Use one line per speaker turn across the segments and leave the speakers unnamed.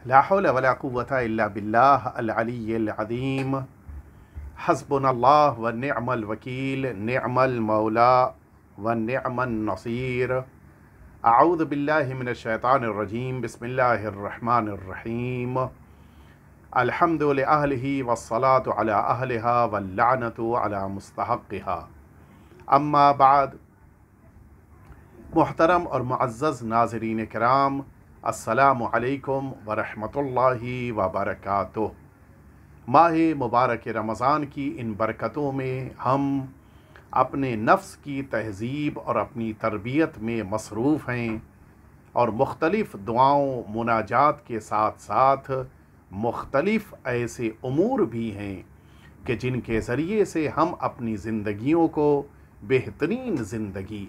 لا حول ولا قوة إلا بالله العلي العظيم حسبنا الله ونعم الوكيل نعم المولى ونعم النصير أعوذ بالله من الشيطان الرجيم بسم الله الرحمن الرحيم الحمد لأهله والصلاة على أهلها واللعنة على مستحقها اما بعد محترم اور معزز ناظرین کرام، السلام علیکم ورحمۃ وبرکاتہ۔ ماہ مبارک رمضان کی ان برکتوں میں ہم اپنے نفس کی تہذیب اور اپنی تربیت میں مصروف ہیں، اور مختلف دعاؤں مناجات کے ساتھ ساتھ مختلف ایسے امور بھی ہیں کہ جن کے ذریعے سے ہم اپنی زندگیوں کو بہترین زندگی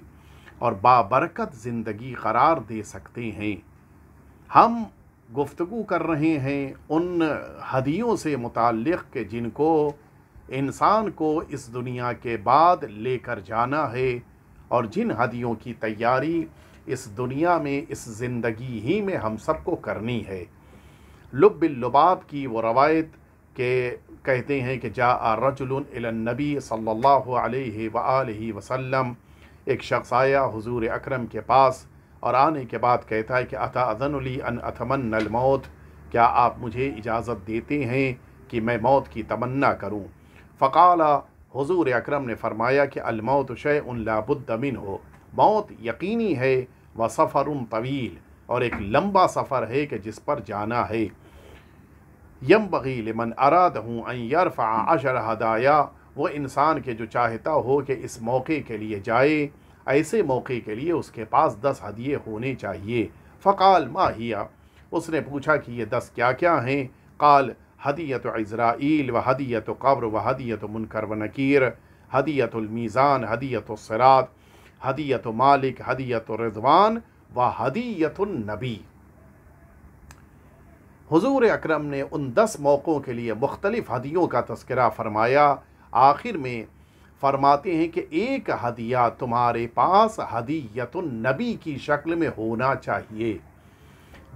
اور بابرکت زندگی قرار دے سکتے ہیں۔ ہم گفتگو کر رہے ہیں ان ہدیوں سے متعلق کہ جن کو انسان کو اس دنیا کے بعد لے کر جانا ہے، اور جن ہدیوں کی تیاری اس دنیا میں اس زندگی ہی میں ہم سب کو کرنی ہے۔ لب اللباب کی وہ روایت کہ کہتے ہیں کہ جاء رجل الی النبی صلی اللہ علیہ وآلہ وسلم، ایک شخص آیا حضور اکرم کے پاس اور آنے کے بعد کہتا ہے کہ اتأذن لی ان اتمنى الموت، کیا آپ مجھے اجازت دیتے ہیں کہ میں موت کی تمنا کروں؟ فقال، حضور اکرم نے فرمایا کہ الموت شیء لا بد منہ، موت یقینی ہے، وسفر طویل، اور ایک لمبا سفر ہے کہ جس پر جانا ہے۔ ینبغی لمن ارادہ ان یرفع 10 ہدایا، وہ انسان کے جو چاہتا ہو کہ اس موقع کے لیے جائے، ایسے موقع کے لیے اس کے پاس 10 ہدیے ہونے چاہیے۔ فقال ما ہی، اس نے پوچھا کہ یہ 10 کیا کیا ہیں؟ قال ہدیۃ عزرائیل و ہدیۃ قبر و ہدیۃ منکر و نکیر، ہدیۃ المیزان، ہدیۃ الصراط، ہدیۃ مالک، ہدیۃ رضوان و ہدیۃ النبی۔ حضور اکرم نے ان 10 موقعوں کے لیے مختلف ہدیوں کا تذکرہ فرمایا۔ آخر میں فرماتے ہیں کہ ایک ہدیہ تمہارے پاس ہدیۃ النبی کی شکل میں ہونا چاہیے۔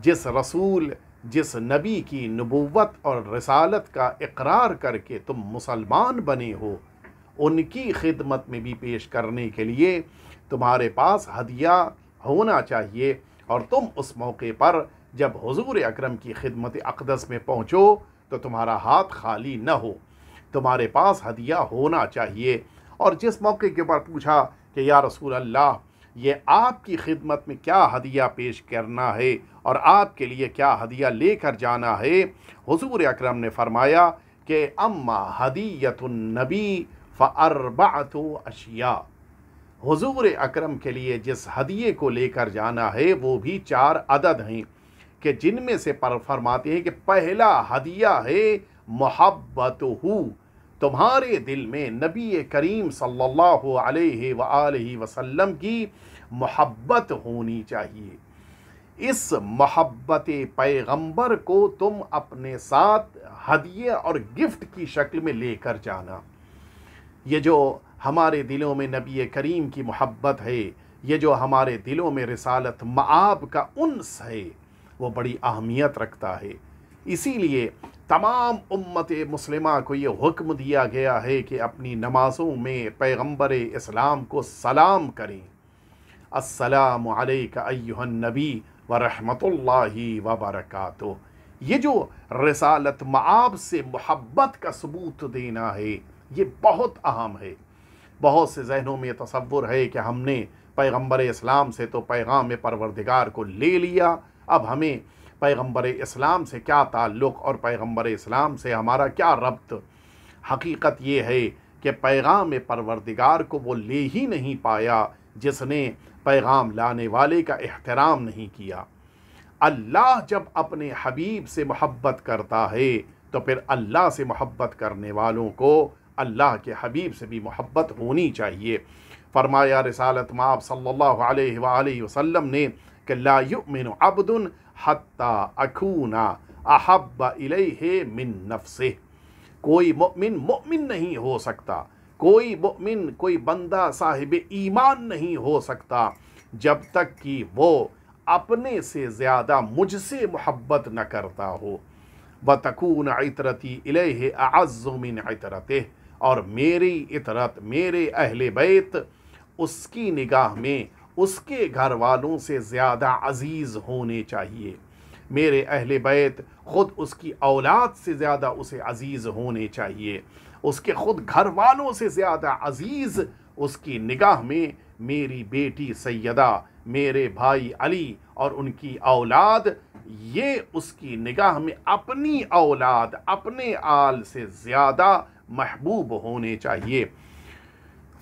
جس رسول، جس نبی کی نبوت اور رسالت کا اقرار کر کے تم مسلمان بنے ہو، ان کی خدمت میں بھی پیش کرنے کے لیے تمہارے پاس ہدیہ ہونا چاہیے، اور تم اس موقع پر جب حضور اکرم کی خدمت اقدس میں پہنچو تو تمہارا ہاتھ خالی نہ ہو، تمہارے پاس ہدیہ ہونا چاہیے۔ اور جس موقع کے اوپر پوچھا کہ یا رسول اللہ، یہ آپ کی خدمت میں کیا ہدیہ پیش کرنا ہے اور آپ کے لیے کیا ہدیہ لے کر جانا ہے، حضور اکرم نے فرمایا کہ اما ہدیۃ النبی فاربعۃ اشیاء، حضور اکرم کے لیے جس ہدیے کو لے کر جانا ہے وہ بھی 4 عدد ہیں، کہ جن میں سے فرماتے ہیں کہ پہلا ہدیہ ہے محبتہ، تمہارے دل میں نبی کریم صلی اللہ علیہ وآلہ وسلم کی محبت ہونی چاہیے۔ اس محبت پیغمبر کو تم اپنے ساتھ ہدیے اور گفٹ کی شکل میں لے کر جانا۔ یہ جو ہمارے دلوں میں نبی کریم کی محبت ہے، یہ جو ہمارے دلوں میں رسالت مآب کا انس ہے، وہ بڑی اہمیت رکھتا ہے۔ اسی لیے تمام امت مسلمہ کو یہ حکم دیا گیا ہے کہ اپنی نمازوں میں پیغمبر اسلام کو سلام کریں، السلام علیک ایھا النبی ورحمۃ اللہ وبرکاتہ۔ یہ جو رسالت مآب سے محبت کا ثبوت دینا ہے، یہ بہت اہم ہے۔ بہت سے ذہنوں میں تصور ہے کہ ہم نے پیغمبر اسلام سے تو پیغام پروردگار کو لے لیا، اب ہمیں پیغمبر اسلام سے کیا تعلق اور پیغمبر اسلام سے ہمارا کیا ربط؟ حقیقت یہ ہے کہ پیغام پروردگار کو وہ لے ہی نہیں پایا جس نے پیغام لانے والے کا احترام نہیں کیا۔ اللہ جب اپنے حبیب سے محبت کرتا ہے تو پھر اللہ سے محبت کرنے والوں کو اللہ کے حبیب سے بھی محبت ہونی چاہیے۔ فرمایا رسالت مآب صلی اللہ علیہ وآلہ وسلم نے کہ لا یؤمن عبد حتی اکون احب الیہ من نفسہ، کوئی مومن نہیں ہو سکتا، کوئی مومن، کوئی بندہ صاحب ایمان نہیں ہو سکتا جب تک کہ وہ اپنے سے زیادہ مجھ سے محبت نہ کرتا ہو، وَتَكُونَ عِطْرَتِي إِلَيْهِ أَعَزُّ مِنْ عِطْرَتِهِ، اور میری عطرت، میرے اہل بیت اس کی نگاہ میں اس کے گھر والوں سے زیادہ عزیز ہونے چاہیے، میرے اہل بیت خود اس کی اولاد سے زیادہ اسے عزیز ہونے چاہیے، اس کے خود گھر والوں سے زیادہ عزیز اس کی نگاہ میں میری بیٹی سیدہ، میرے بھائی علی اور ان کی اولاد، یہ اس کی نگاہ میں اپنی اولاد، اپنے آل سے زیادہ محبوب ہونے چاہیے۔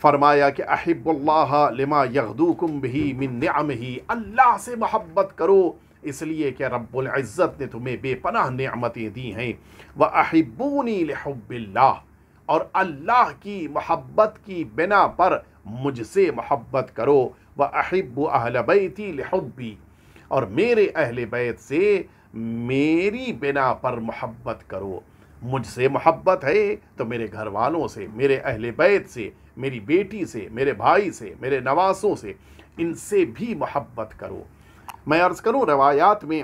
فرمایا کہ احب اللہ لما یغدوکم بہ من نعمہ، اللہ سے محبت کرو اس لیے کہ رب العزت نے تمہیں بے پناہ نعمتیں دی ہیں، وَأَحِبُّونِي لِحُبِّ اللَّهِ، اور اللہ کی محبت کی بنا پر مجھ سے محبت کرو، وَأَحِبُّ أَهْلَ بَيْتِي لِحُبِّي، اور میرے اہل بیت سے میری بنا پر محبت کرو۔ مجھ سے محبت ہے تو میرے گھر والوں سے، میرے اہل بیت سے، میری بیٹی سے، میرے بھائی سے، میرے نواسوں سے، ان سے بھی محبت کرو۔ میں عرض کروں روایات میں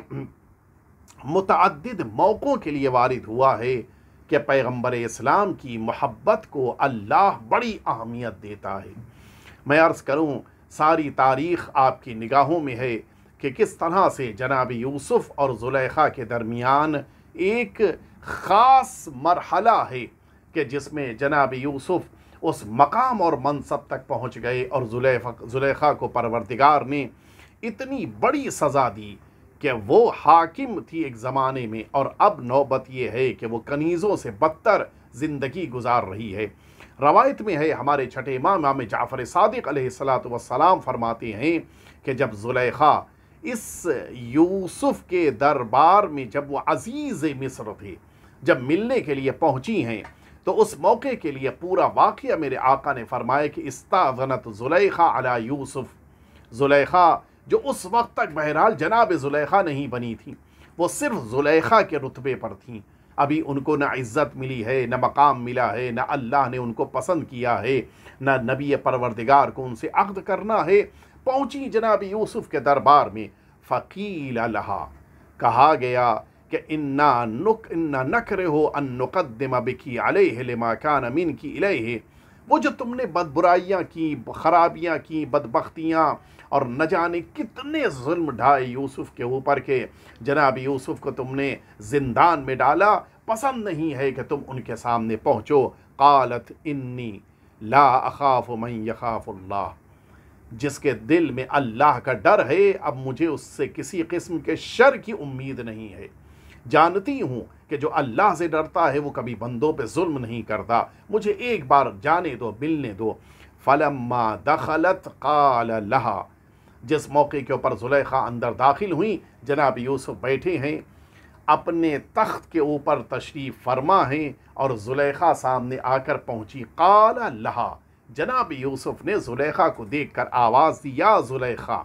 متعدد موقعوں کے لیے وارد ہوا ہے کہ پیغمبر اسلام کی محبت کو اللہ بڑی اہمیت دیتا ہے۔ میں عرض کروں ساری تاریخ آپ کی نگاہوں میں ہے کہ کس طرح سے جناب یوسف اور زلیخا کے درمیان ایک خاص مرحلہ ہے کہ جس میں جناب یوسف اس مقام اور منصب تک پہنچ گئے اور زلیخا کو پروردگار نے اتنی بڑی سزا دی کہ وہ حاکم تھی ایک زمانے میں، اور اب نوبت یہ ہے کہ وہ کنیزوں سے بدتر زندگی گزار رہی ہے۔ روایت میں ہے ہمارے چھٹے امام جعفر صادق علیہ السلام فرماتے ہیں کہ جب زلیخا اس یوسف کے دربار میں، جب وہ عزیز مصر تھے، جب ملنے کے لیے پہنچی ہیں، تو اس موقع کے لیے پورا واقعہ میرے آقا نے فرمایا کہ استاذنت زلیخا علی یوسف، زلیخا جو اس وقت تک بہرحال جناب زلیخا نہیں بنی تھی، وہ صرف زلیخا کے رتبے پر تھیں، ابھی ان کو نہ عزت ملی ہے، نہ مقام ملا ہے، نہ اللہ نے ان کو پسند کیا ہے، نہ نبی پروردگار کو ان سے عقد کرنا ہے، پہنچی جناب یوسف کے دربار میں، فقیل لہا، کہا گیا کہ انا نکرہ ان نقدم بکی علیہ لما کان منکی الیہ، وہ جو تم نے برائیاں کی، خرابیاں کی، بدبختیاں اور نہ جانے کتنے ظلم ڈھائے یوسف کے اوپر کے جناب یوسف کو تم نے زندان میں ڈالا، پسند نہیں ہے کہ تم ان کے سامنے پہنچو۔ قالت انی لا اخاف من یخاف اللہ، جس کے دل میں اللہ کا ڈر ہے اب مجھے اس سے کسی قسم کے شر کی امید نہیں ہے، جانتی ہوں کہ جو اللہ سے ڈرتا ہے وہ کبھی بندوں پہ ظلم نہیں کرتا، مجھے ایک بار جانے دو، ملنے دو۔ فلما دخلت قال لہا، جس موقع کے اوپر زلیخا اندر داخل ہوئیں، جناب یوسف بیٹھے ہیں، اپنے تخت کے اوپر تشریف فرما ہیں، اور زلیخا سامنے آ کر پہنچی۔ قال لہا، جناب یوسف نے زلیخا کو دیکھ کر آواز دی، یا زلیخا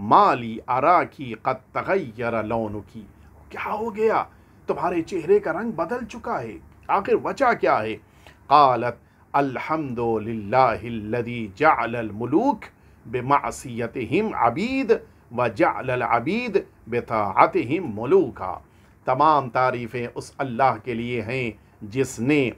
مالی اراکی قد تغیر لونکی، کیا ہو گیا، تمہارے چہرے کا رنگ بدل چکا ہے، آخر وجہ کیا ہے؟ قالت الحمد للہ الذی جعل الملوک بمعصیتہم عبید وجعل العبید بطاعتہم ملوکا، تمام تعریفیں اس اللہ کے لیے ہیں جس نے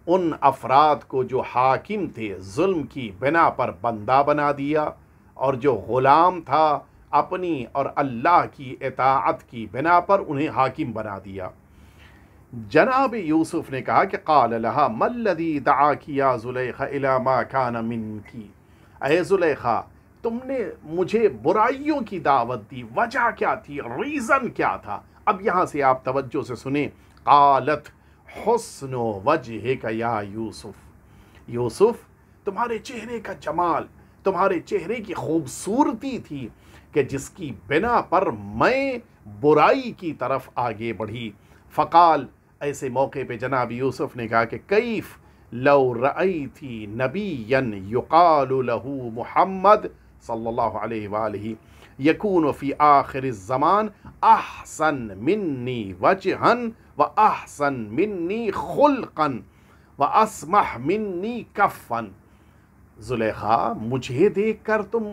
ان افراد کو جو حاکم تھے ظلم کی بنا پر بندہ بنا دیا، اور جو غلام تھا اپنی اور اللہ کی اطاعت کی بنا پر انہیں حاکم بنا دیا۔ جناب یوسف نے کہا کہ قال لہا ما الذی دعاک یا زلیخا الی ما کان منکی، اے زلیخا تم نے مجھے برائیوں کی دعوت دی، وجہ کیا تھی، ریزن کیا تھا؟ اب یہاں سے آپ توجہ سے سنیں۔ قالت حسن وجہک یا یوسف، یوسف تمہارے چہرے کا جمال، تمہارے چہرے کی خوبصورتی تھی کہ جس کی بنا پر میں برائی کی طرف آگے بڑھی۔ فقال، ایسے موقع پہ جناب یوسف نے کہا کہ کیف لو رأیتی نبیا یقال لہ محمد صلی اللہ علیہ وآلہ یکون فی آخر الزمان احسن منی وجہا و احسن منی خلقا و اسمح منی کفا، زلیخا مجھے دیکھ کر تم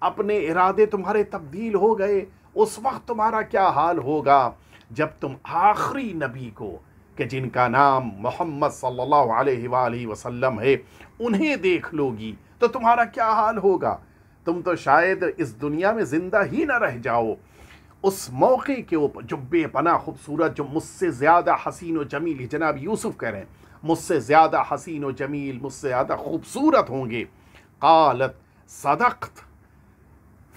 اپنے ارادے تمہارے تبدیل ہو گئے اس وقت تمہارا کیا حال ہوگا جب تم آخری نبی کو کہ جن کا نام محمد صلی اللہ علیہ وآلہ وسلم ہے انہیں دیکھ لو گی تو تمہارا کیا حال ہوگا؟ تم تو شاید اس دنیا میں زندہ ہی نہ رہ جاؤ۔ اس موقع کے اوپر جو بے پناہ خوبصورت، جو مجھ سے زیادہ حسین و جمیل، جناب یوسف کہہ رہے ہیں مجھ سے زیادہ حسین و جمیل، مجھ سے زیادہ خوبصورت ہوں گے۔ قالت صدقت،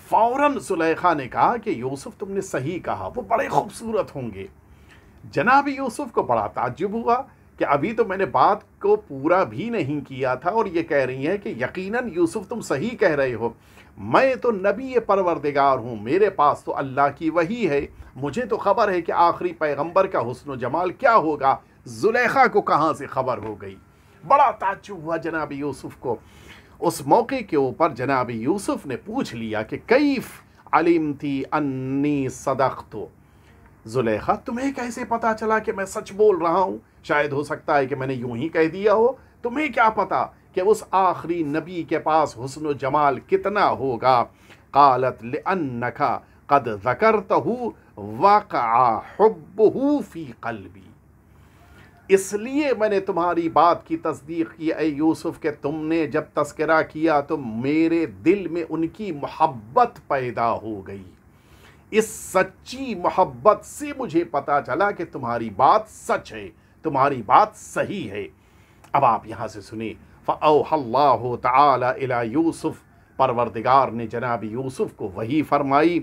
فوراً زلیخا نے کہا کہ یوسف تم نے صحیح کہا، وہ بڑے خوبصورت ہوں گے۔ جناب یوسف کو بڑا تعجب ہوا کہ ابھی تو میں نے بات کو پورا بھی نہیں کیا تھا اور یہ کہہ رہی ہیں کہ یقیناً یوسف تم صحیح کہہ رہے ہو، میں تو نبی پروردگار ہوں، میرے پاس تو اللہ کی وحی ہے، مجھے تو خبر ہے کہ آخری پیغمبر کا حسن و جمال کیا ہوگا، زلیخا کو کہاں سے خبر ہو گئی؟ بڑا تعجب ہوا جناب یوسف کو۔ اس موقع کے اوپر جناب یوسف نے پوچھ لیا کہ کیف علمتی انی صدقت، زلیخا تمہیں کیسے پتا چلا کہ میں سچ بول رہا ہوں؟ شاید ہو سکتا ہے کہ میں نے یوں ہی کہہ دیا ہو، تمہیں کیا پتا کہ اس آخری نبی کے پاس حسن و جمال کتنا ہوگا؟ قالت لأنک قد ذکرتہ وقع حبہ فی قلبی، اس لیے میں نے تمہاری بات کی تصدیق کی اے یوسف کہ تم نے جب تذکرہ کیا تو میرے دل میں ان کی محبت پیدا ہو گئی، اس سچی محبت سے مجھے پتا چلا کہ تمہاری بات سچ ہے، تمہاری بات صحیح ہے۔ اب آپ یہاں سے سنیں، فَأَوْحَى اللَّهُ تَعَالَى إِلَى يُوسف، پروردگار نے جناب یوسف کو وحی فرمائی،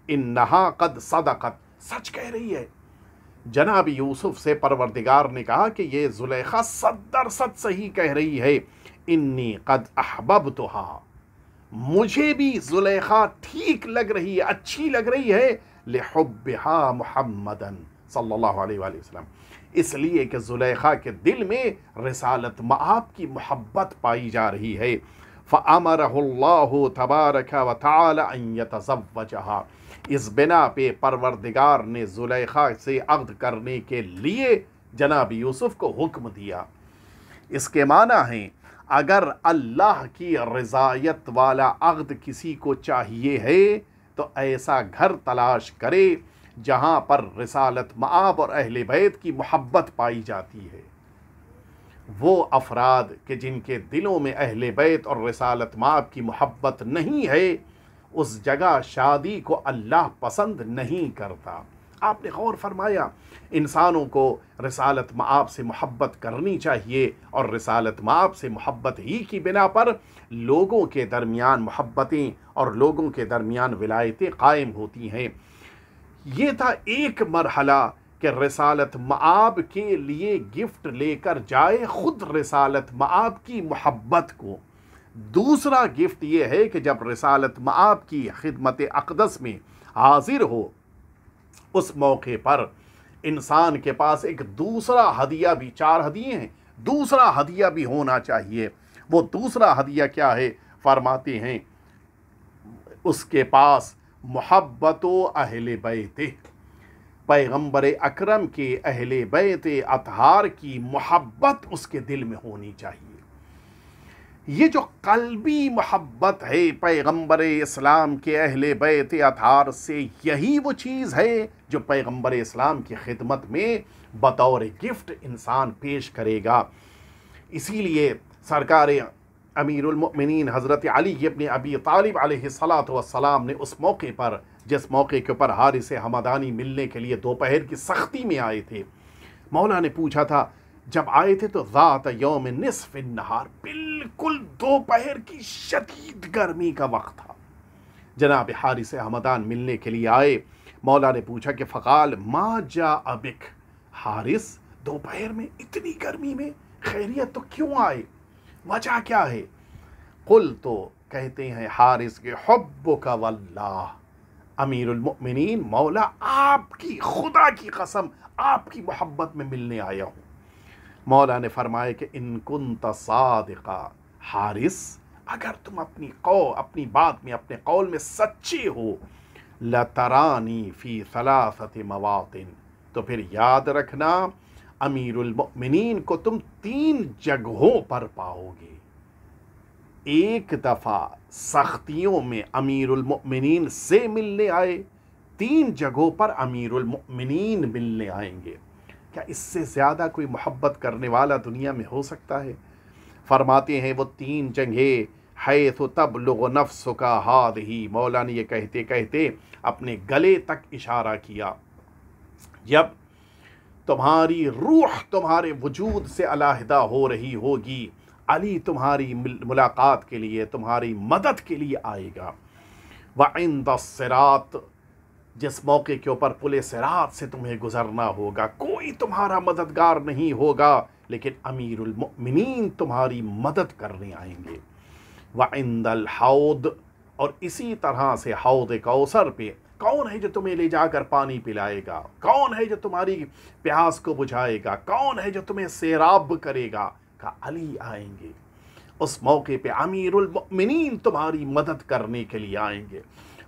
انہا قد صدقت، سچ کہہ رہی ہے۔ جناب یوسف سے پروردگار نے کہا کہ یہ زلیخا 100% صحیح کہہ رہی ہے، انی قد احببتہا، مجھے بھی زلیخا ٹھیک لگ رہی ہے، اچھی لگ رہی ہے، لحبہا محمدًا صلی اللہ علیہ وآلہ وسلم، اس لیے کہ زلیخا کے دل میں رسالت مآب کی محبت پائی جا رہی ہے۔ فَأَمَرَهُ اللَّهُ تَبَارَكَ وَتَعَالَى أَن يَتَزَوَّجَهَا، اس بنا پہ پروردگار نے زلیخا سے عقد کرنے کے لیے جناب یوسف کو حکم دیا۔ اس کے معنی ہیں اگر اللہ کی رضایت والا عقد کسی کو چاہیے ہے تو ایسا گھر تلاش کرے جہاں پر رسالت مآب اور اہل بیت کی محبت پائی جاتی ہے۔ وہ افراد کہ جن کے دلوں میں اہل بیت اور رسالت مآب کی محبت نہیں ہے، اس جگہ شادی کو اللہ پسند نہیں کرتا۔ آپ نے غور فرمایا، انسانوں کو رسالت مآب سے محبت کرنی چاہیے، اور رسالت مآب سے محبت ہی کی بنا پر لوگوں کے درمیان محبتیں اور لوگوں کے درمیان ولایتیں قائم ہوتی ہیں۔ یہ تھا ایک مرحلہ کہ رسالت مآب کے لیے گفٹ لے کر جائے خود رسالت مآب کی محبت کو۔ دوسرا گفٹ یہ ہے کہ جب رسالت مآب کی خدمت اقدس میں حاضر ہو، اس موقع پر انسان کے پاس ایک دوسرا ہدیہ بھی، 4 ہدیے ہیں، دوسرا ہدیہ بھی ہونا چاہیے۔ وہ دوسرا ہدیہ کیا ہے؟ فرماتے ہیں اس کے پاس محبت و اہل بیت، پیغمبر اکرم کے اہل بیت اطہار کی محبت اس کے دل میں ہونی چاہیے۔ یہ جو قلبی محبت ہے پیغمبر اسلام کے اہل بیت اطہار سے، یہی وہ چیز ہے جو پیغمبر اسلام کی خدمت میں بطور گفٹ انسان پیش کرے گا۔ اسی لیے سرکار امیر المؤمنین حضرت علی ابن ابی طالب علیہ السلام نے اس موقع پر، جس موقع کے اوپر حارث حمدانی ملنے کے لیے دوپہر کی سختی میں آئے تھے، مولا نے پوچھا تھا، جب آئے تھے تو ذات یوم نصف النہار، بالکل دوپہر کی شدید گرمی کا وقت تھا، جناب حارث حمدان ملنے کے لیے آئے۔ مولا نے پوچھا کہ فقال ما جاء بک، حارث دوپہر میں اتنی گرمی میں خیریت تو کیوں آئے، وجہ کیا ہے؟ قل، تو کہتے ہیں حارث کے حبک واللہ، امیر المؤمنین مولا آپ کی، خدا کی قسم آپ کی محبت میں ملنے آیا ہوں۔ مولا نے فرمایا کہ ان کنت صادقا، حارث اگر تم اپنی بات میں، اپنے قول میں سچے ہو، لترانی فی 3 مواطن، تو پھر یاد رکھنا امیر المؤمنین کو تم 3 جگہوں پر پاؤ گے۔ ایک دفعہ سختیوں میں امیر المؤمنین سے ملنے آئے، 3 جگہوں پر امیر المؤمنین ملنے آئیں گے۔ کیا اس سے زیادہ کوئی محبت کرنے والا دنیا میں ہو سکتا ہے؟ فرماتے ہیں وہ 3 جگہیں حیث تبلغ نفسک ہذہ، مولا نے یہ کہتے کہتے اپنے گلے تک اشارہ کیا، جب تمہاری روح تمہارے وجود سے علیحدہ ہو رہی ہوگی، علی تمہاری ملاقات کے لیے، تمہاری مدد کے لیے آئے گا۔ وعند الصراط، جس موقع کے اوپر پل صراط سے تمہیں گزرنا ہوگا، کوئی تمہارا مددگار نہیں ہوگا، لیکن امیر المؤمنین تمہاری مدد کرنے آئیں گے۔ وعند الحوض، اور اسی طرح سے حوض کوثر پہ کون ہے جو تمہیں لے جا کر پانی پلائے گا؟ کون ہے جو تمہاری پیاس کو بجھائے گا؟ کون ہے جو تمہیں سیراب کرے گا؟ کہ علی آئیں گے۔ اس موقع پہ امیر المؤمنین تمہاری مدد کرنے کے لیے آئیں گے۔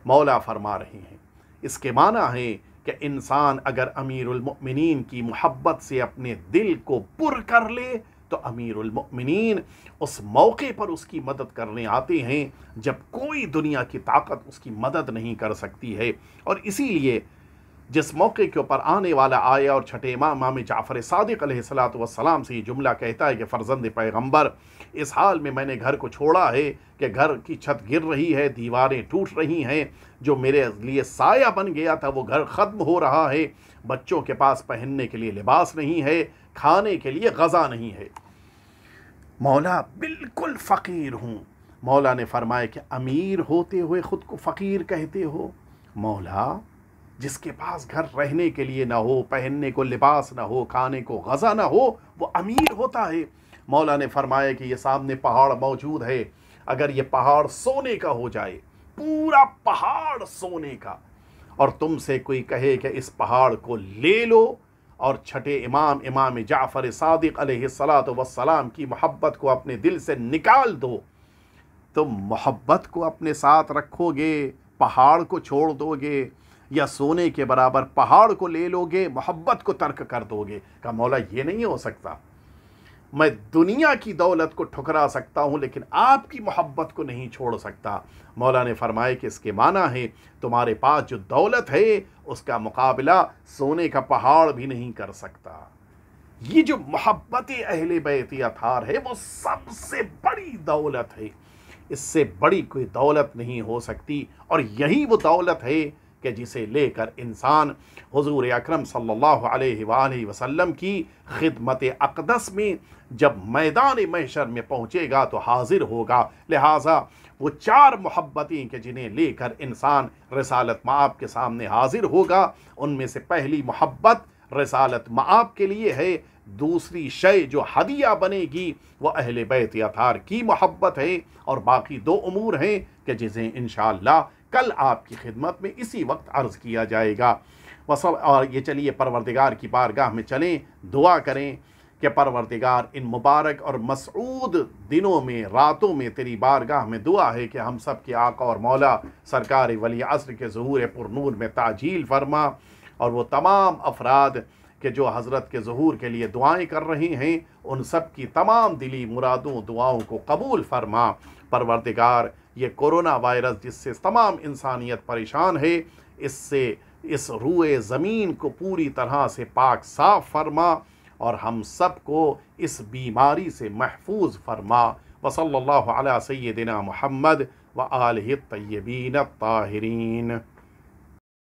مولا فرما رہے ہیں اس کے معنی ہے کہ انسان اگر امیر المؤمنین کی محبت سے اپنے دل کو پر کر لے تو امیر المؤمنین اس موقع پر اس کی مدد کرنے آتے ہیں جب کوئی دنیا کی طاقت اس کی مدد نہیں کر سکتی ہے۔ اور اسی لیے جس موقع کے اوپر آنے والا آیا اور چھٹے امام جعفر صادق علیہ السلام سے یہ جملہ کہتا ہے کہ فرزند پیغمبر، اس حال میں نے گھر کو چھوڑا ہے کہ گھر کی چھت گر رہی ہے، دیواریں ٹوٹ رہی ہیں، جو میرے لیے سایہ بن گیا تھا وہ گھر ختم ہو رہا ہے، بچوں کے پاس پہننے کے لیے لباس نہیں ہے، کھانے کے لیے غذا نہیں ہے، مولا بالکل فقیر ہوں۔ مولا نے فرمایا کہ امیر ہوتے ہوئے خود کو فقیر کہتے ہو؟ مولا جس کے پاس گھر رہنے کے لیے نہ ہو، پہننے کو لباس نہ ہو، کھانے کو غذا نہ ہو، وہ امیر ہوتا ہے۔ مولا نے فرمایا کہ یہ سامنے پہاڑ موجود ہے، اگر یہ پہاڑ سونے کا ہو جائے، پورا پہاڑ سونے کا، اور تم سے کوئی کہے کہ اس پہاڑ کو لے لو اور چھٹے امام جعفر صادق علیہ السلام کی محبت کو اپنے دل سے نکال دو، تم محبت کو اپنے ساتھ رکھو گے، پہاڑ کو چھوڑ دو گے، یا سونے کے برابر پہاڑ کو لے لو گے، محبت کو ترک کر دو گے؟ کہا مولا یہ نہیں ہو سکتا، میں دنیا کی دولت کو ٹھکرا سکتا ہوں لیکن آپ کی محبت کو نہیں چھوڑ سکتا۔ مولا نے فرمایا کہ اس کے معنی ہے تمہارے پاس جو دولت ہے اس کا مقابلہ سونے کا پہاڑ بھی نہیں کر سکتا۔ یہ جو محبت اہل بیت اطہار ہے وہ سب سے بڑی دولت ہے، اس سے بڑی کوئی دولت نہیں ہو سکتی، اور یہی وہ دولت ہے کہ جسے لے کر انسان حضور اکرم صلی اللہ علیہ وآلہ وسلم کی خدمت اقدس میں جب میدان محشر میں پہنچے گا تو حاضر ہوگا۔ لہٰذا وہ 4 محبتیں کہ جنہیں لے کر انسان رسالت مآب کے سامنے حاضر ہوگا، ان میں سے پہلی محبت رسالت مآب کے لیے ہے، دوسری شے جو ہدیہ بنے گی وہ اہل بیت اطہار کی محبت ہے، اور باقی 2 امور ہیں کہ جسے انشاءاللہ کل آپ کی خدمت میں اسی وقت عرض کیا جائے گا۔ اور یہ چلیے پروردگار کی بارگاہ میں چلیں، دعا کریں کہ پروردگار ان مبارک اور مسعود دنوں میں، راتوں میں تیری بارگاہ میں دعا ہے کہ ہم سب کے آقا اور مولا سرکار ولی عصر کے ظہور پر نور میں تعجیل فرما، اور وہ تمام افراد کہ جو حضرت کے ظہور کے لیے دعائیں کر رہے ہیں ان سب کی تمام دلی مرادوں دعاؤں کو قبول فرما۔ پروردگار یہ کورونا وائرس جس سے تمام انسانیت پریشان ہے، اس سے اس روئے زمین کو پوری طرح سے پاک صاف فرما، اور ہم سب کو اس بیماری سے محفوظ فرما۔ وصلی اللہ علی سیدنا محمد وآلہ الطیبین الطاہرین۔